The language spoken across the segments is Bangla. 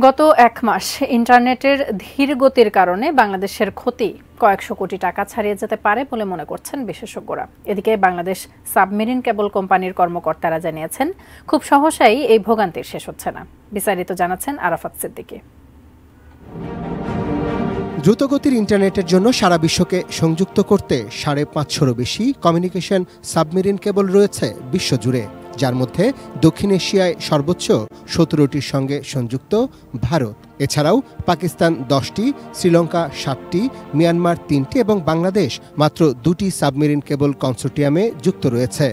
গত এক মাস ইন্টারনেটের ধীর গতির কারণে বাংলাদেশের ক্ষতি কয়েকশো কোটি টাকা ছাড়িয়ে যেতে পারে বলে মনে করছেন বিশেষজ্ঞরা। এদিকে বাংলাদেশ সাবমেরিন কেবল কোম্পানির কর্মকর্তারা জানিয়েছেন, খুব সহসাই এই ভোগান্তির শেষ হচ্ছে না। বিস্তারিত জানাচ্ছেন আরাফাত সিদ্দিকী। দ্রুতগতির ইন্টারনেটের জন্য সারা বিশ্বকে সংযুক্ত করতে ৫৫০রও বেশি কমিউনিকেশন সাবমেরিন কেবল রয়েছে বিশ্বজুড়ে, যার মধ্যে দক্ষিণ এশিয়ায় সর্বোচ্চ ১৭টির সঙ্গে সংযুক্ত ভারত। এছাড়াও পাকিস্তান ১০টি, শ্রীলঙ্কা ৭টি, মিয়ানমার ৩টি এবং বাংলাদেশ মাত্র ২টি সাবমেরিন কেবল কনসোর্টিয়ামে যুক্ত রয়েছে।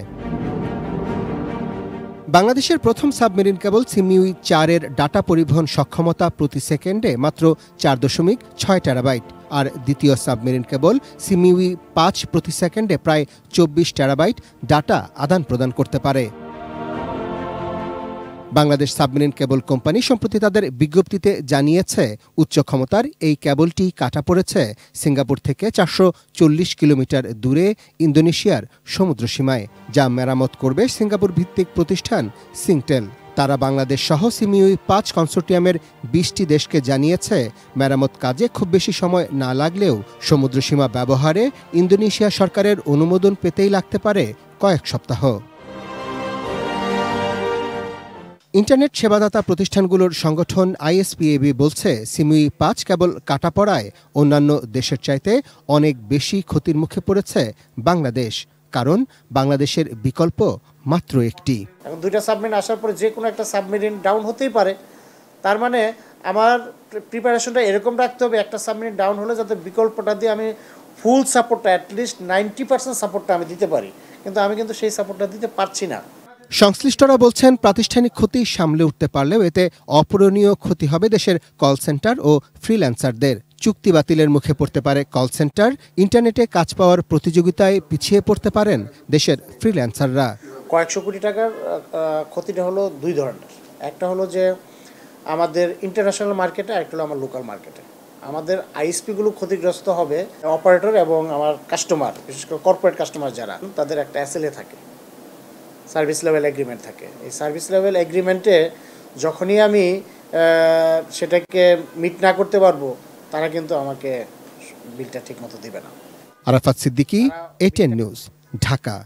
বাংলাদেশের প্রথম সাবমেরিন কেবল সিমিউই ৪ এর ডাটা পরিবহন সক্ষমতা প্রতি সেকেন্ডে মাত্র ৪.৬ টেরাবাইট, আর দ্বিতীয় সাবমেরিন কেবল সিমিউই ৫ প্রতি সেকেন্ডে প্রায় ২৪ টেরাবাইট ডাটা আদান প্রদান করতে পারে। বাংলাদেশ সাবমেরিন কেবল কোম্পানি সম্প্রতি তাদের বিজ্ঞপ্তিতে জানিয়েছে, উচ্চ ক্ষমতার এই কেবলটি কাটা পড়েছে সিঙ্গাপুর থেকে ৪৪০ কিলোমিটার দূরে ইন্দোনেশিয়ার সমুদ্রসীমায়, যা মেরামত করবে সিঙ্গাপুর ভিত্তিক প্রতিষ্ঠান সিংটেল। তারা বাংলাদেশ সহ সিমিউই ৫ কনসোর্টিয়ামের ২০টি দেশকে জানিয়েছে, মেরামত কাজে খুব বেশি সময় না লাগলেও সমুদ্রসীমা ব্যবহারে ইন্দোনেশিয়া সরকারের অনুমোদন পেতেই লাগতে পারে কয়েক সপ্তাহ। ইন্টারনেট সেবাদাতা প্রতিষ্ঠানগুলোর সংগঠন আইএসপিএবি বলছে, সিমিউই ৫ কেবল কাটা পড়ায় অন্যান্য দেশের চাইতে অনেক বেশি ক্ষতির মুখে পড়েছে বাংলাদেশ, কারণ বাংলাদেশের বিকল্প মাত্র একটি। এখন দুইটা সাবমেরিন আসার পরে যে কোনো একটা সাবমেরিন ডাউন হতেই পারে। তার মানে আমার প্রিপারেশনটা এরকম রাখতে হবে, একটা সাবমেরিন ডাউন হলে যাতে বিকল্পটা দিয়ে আমি ফুল সাপোর্টটা, অ্যাটলিস্ট 90% সাপোর্টটা আমি দিতে পারি, কিন্তু আমি সেই সাপোর্টটা দিতে পারছি না। সংশ্লিষ্টরা বলছেন, প্রাতিষ্ঠানিক ক্ষতি সামলে উঠতে পারলেও এতে অপূরণীয় ক্ষতি হবে দেশের কল সেন্টার ও ফ্রিল্যান্সারদের। চুক্তি বাতিলের মুখে পড়তে পারে কল সেন্টার, ইন্টারনেটে কাজ পাওয়ার প্রতিযোগিতায় পিছিয়ে পড়তে পারেন দেশের ফ্রিল্যান্সাররা। কয়েকশো কোটি টাকার ক্ষতিটা হলো দুই ধরনের। একটা হলো যে আমাদের ইন্টারন্যাশনাল মার্কেটে, আরেকটা হলো আমার লোকাল মার্কেটে। আমাদের আইএসপিগুলো ক্ষতিগ্রস্ত হবে, অপারেটর এবং আমার কাস্টমার, বিশেষ করে কর্পোরেট কাস্টমার যারা, তাদের একটা এসএলএ থাকে, সার্ভিস লেভেল এগ্রিমেন্ট থাকে। এই সার্ভিস লেভেল এগ্রিমেন্টে যখনই আমি সেটাকে মিট না করতে পারবো, তারা কিন্তু আমাকে বিলটা ঠিক মতো দিবে না। Arafat Siddiqui, ATN news, Dhaka.